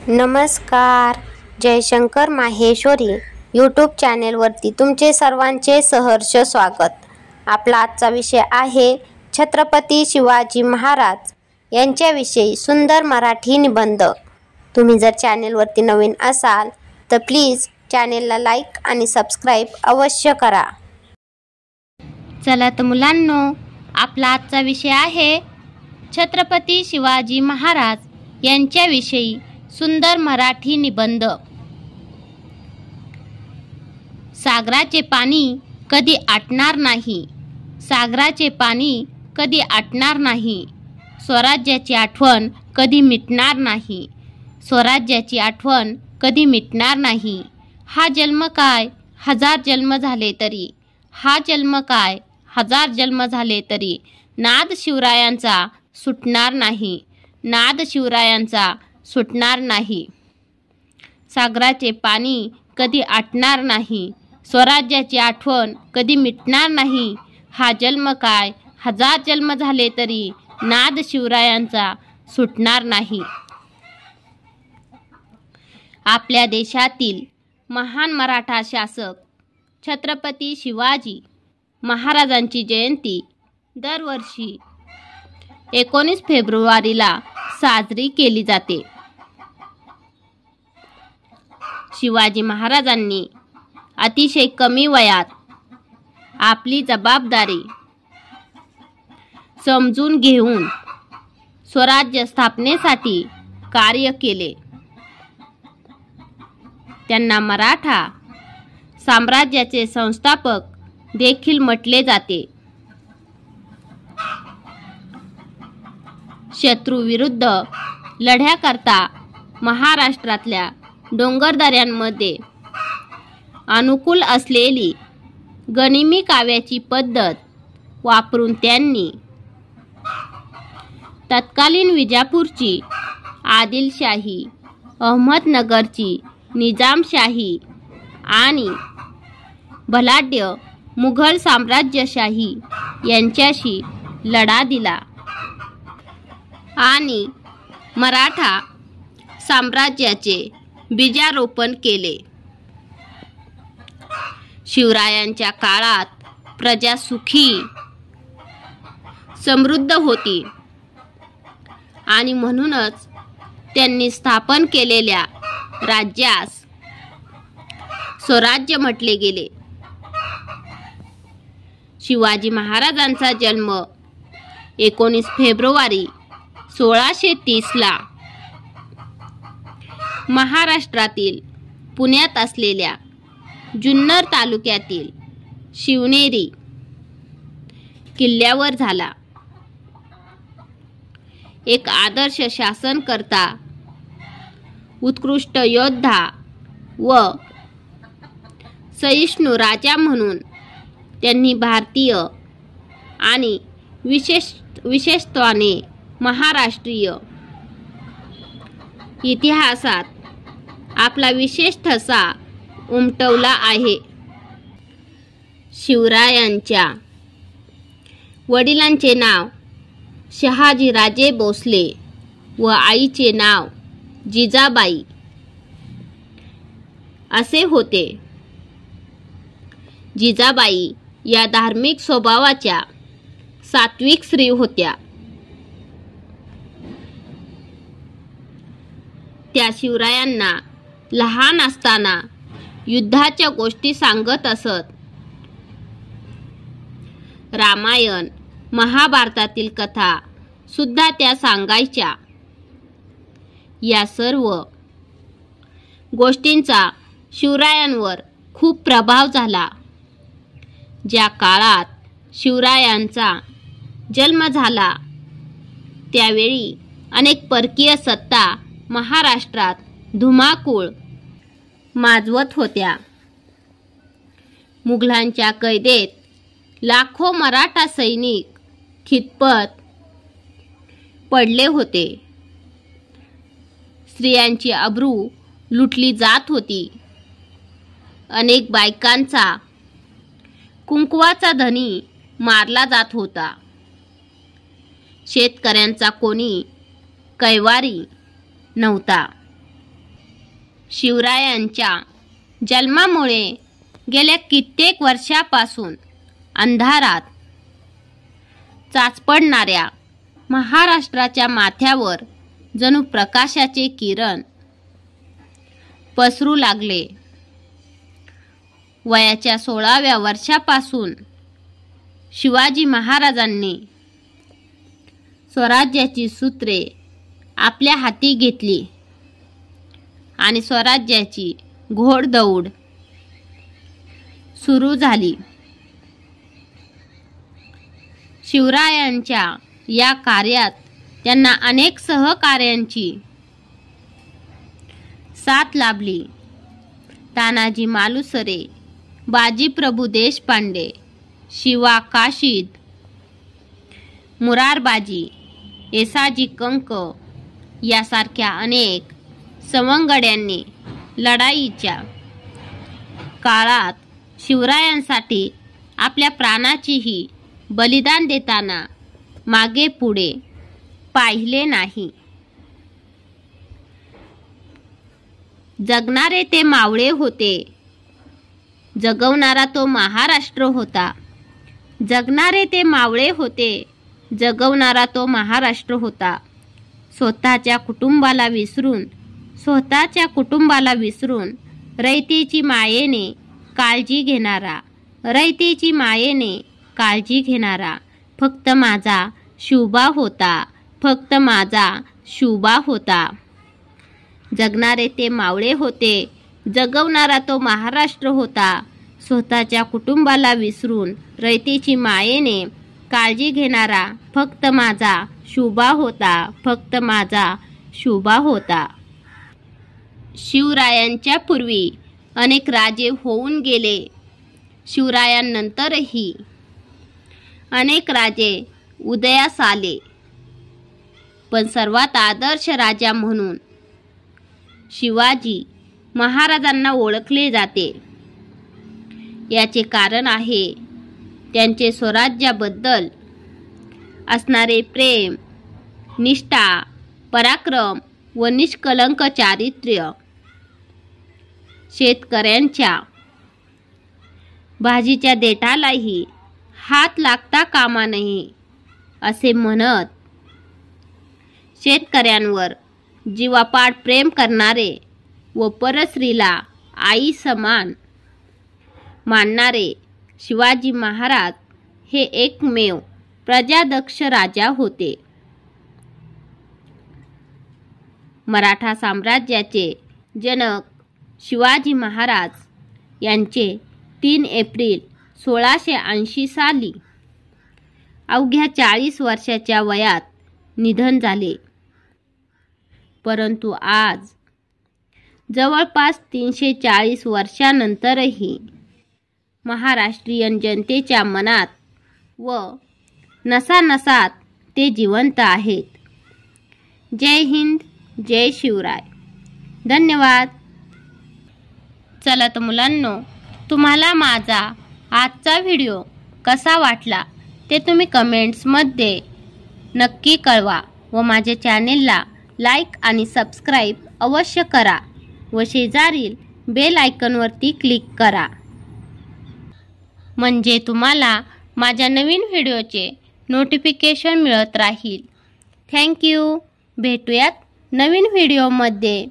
नमस्कार. जयशंकर माहेश्वरी यूट्यूब चॅनेलवरती तुमचे सर्वांचे सहर्ष स्वागत. आपला आजचा विषय आहे छत्रपती शिवाजी महाराज यांच्याविषयी सुंदर मराठी निबंध. तुम्ही जर चॅनेलवरती नवीन असाल तर प्लीज चॅनेलला लाईक आणि सबस्क्राईब अवश्य करा. चला तर मुलांनो, आपला आजचा विषय आहे छत्रपती शिवाजी महाराज यांच्याविषयी सुंदर मराठी निबंध. सागराचे पाणी कधी आटणार नाही, सागराचे पाणी कधी आटणार नाही. स्वराज्याची आठवण कधी मिटणार नाही, स्वराज्याची आठवण कधी मिटणार नाही. हा जन्म काय हजार जन्म झाले तरी, हा जन्म काय हजार जन्म झाले तरी नाद शिवरायांचा सुटणार नाही, नाद शिवरायांचा सुटणार नाही. सागराचे पाणी कधी आटणार नाही, स्वराज्याची आठवण कधी मिटणार नाही. हा जन्म काय हजार जन्म झाले तरी नाद शिवरायांचा सुटणार नाही. आपल्या देशातील महान मराठा शासक छत्रपती शिवाजी महाराजांची जयंती दरवर्षी 19 फेब्रुवारीला साजरी केली जाते. शिवाजी महाराजांनी अतिशय कमी वयात आपली जबाबदारी समजून घेऊन स्वराज्य स्थापनेसाठी कार्य केले. त्यांना मराठा साम्राज्याचे संस्थापक देखील म्हटले जाते. शत्रूविरुद्ध लढ्याकरता महाराष्ट्रातल्या डोंगरदऱ्यांमध्ये अनुकूल असलेली गनिमी काव्याची पद्धत वापरून त्यांनी तत्कालीन विजापूरची आदिलशाही, अहमदनगरची निजामशाही आणि बलाढ्य मुघल साम्राज्यशाही यांच्याशी लढा दिला आणि मराठा साम्राज्याचे बीजारोपण केले. शिवरायांच्या काळात प्रजा सुखी समृद्ध होती आणि म्हणूनच त्यांनी स्थापन केलेल्या राज्यास स्वराज्य म्हटले गेले. शिवाजी महाराजांचा जन्म 19 फेब्रुवारी 1630 महाराष्ट्रातील पुण्यात असलेल्या जुन्नर तालुक्यातील शिवनेरी किल्ल्यावर झाला. एक आदर्श शासनकर्ता, उत्कृष्ट योद्धा व सहिष्णू राजा म्हणून त्यांनी भारतीय आणि विशेषत्वाने महाराष्ट्रीय इतिहासात आपला विशेष ठसा उमटवला आहे. शिवरायांच्या वडिलांचे नाव शहाजीराजे भोसले व आईचे नाव जिजाबाई असे होते. जिजाबाई या धार्मिक स्वभावाच्या सात्विक स्त्री होत्या. त्या शिवरायांना लहान असताना युद्धाच्या गोष्टी सांगत असत. रामायण, महाभारतातील कथा सुद्धा त्या सांगायच्या. या सर्व गोष्टींचा शिवरायांवर खूप प्रभाव झाला. ज्या काळात शिवरायांचा जन्म झाला त्यावेळी अनेक परकीय सत्ता महाराष्ट्रात धुमाकूळ माजवत होत्या. मुघलांच्या कैदेत लाखो मराठा सैनिक खितपत पडले होते. स्त्रियांची अब्रू लुटली जात होती. अनेक बायकांचा कुंकवाचा धनी मारला जात होता. शेतकऱ्यांचा कोणी कैवारी नव्हता. शिवरायांच्या जन्मामुळे गेल्या कित्येक वर्षापासून अंधारात चाचपडणाऱ्या महाराष्ट्राच्या माथ्यावर जणू प्रकाशाचे किरण पसरू लागले. वयाच्या 16व्या वर्षापासून शिवाजी महाराजांनी स्वराज्याची सूत्रे आपल्या हाती घेतली आणि स्वराज्याची घोडदौड सुरू झाली. शिवरायांच्या या कार्यात त्यांना अनेक सहकार्यांची साथ लाभली. तानाजी मालुसरे, बाजीप्रभू देशपांडे, शिवा काशीद, मुरारबाजी, येसाजी कंक यासारख्या अनेक सवंगड्यांनी लढाईच्या काळात शिवरायांसाठी आपल्या प्राणाचीही बलिदान देताना मागे पुढे पाहिले नाही. जगणारे ते मावळे होते, जगवणारा तो महाराष्ट्र होता. जगणारे ते मावळे होते, जगवणारा तो महाराष्ट्र होता. स्वतःच्या कुटुंबाला विसरून रयतेची मायेने काळजी घेणारा फक्त माझा शिवबा होता. जगणारे ते मावळे होते, जगवणारा तो महाराष्ट्र होता. स्वतःच्या कुटुंबाला विसरून रयतेची मायेने काळजी घेणारा फक्त माझा शिवबा होता. शिवरायांच्या पूर्वी अनेक राजे होऊन गेले. शिवरायांनंतरही अनेक राजे उदयास आले, पण सर्वात आदर्श राजा म्हणून शिवाजी महाराजांना ओळखले जाते. याचे कारण आहे त्यांचे स्वराज्याबद्दल असणारे प्रेम, निष्ठा, पराक्रम व निष्कलंक चारित्र्य. शेतकऱ्यांच्या भाजीच्या देठालाही हात लागता कामा नये असे म्हणत शेतकऱ्यांवर जीवापाड प्रेम करणारे व परस्त्रीला आई समान मानणारे शिवाजी महाराज हे एकमेव प्रजादक्ष राजा होते. मराठा साम्राज्याचे जनक शिवाजी महाराज यांचे 3 एप्रिल 1680 साली अवघ्या 40 वर्षाच्या वयात निधन झाले. परंतु आज जवळपास 340 वर्षांनंतरही महाराष्ट्रीयन जनतेच्या मनात व नसानसात ते जिवंत आहेत. जय हिंद, जय शिवराय. धन्यवाद. चला तर मुलांनो, तुम्हाला माझा आजचा व्हिडिओ कसा वाटला ते तुम्ही कमेंट्समध्ये नक्की कळवा व माझ्या चॅनेलला लाईक आणि सबस्क्राईब अवश्य करा व शेजारील बेल आयकॉनवरती क्लिक करा, म्हणजे तुम्हाला माझ्या नवीन व्हिडिओचे नोटिफिकेशन मिळत राहील. थँक्यू. भेटूयात नवीन व्हिडिओमध्ये.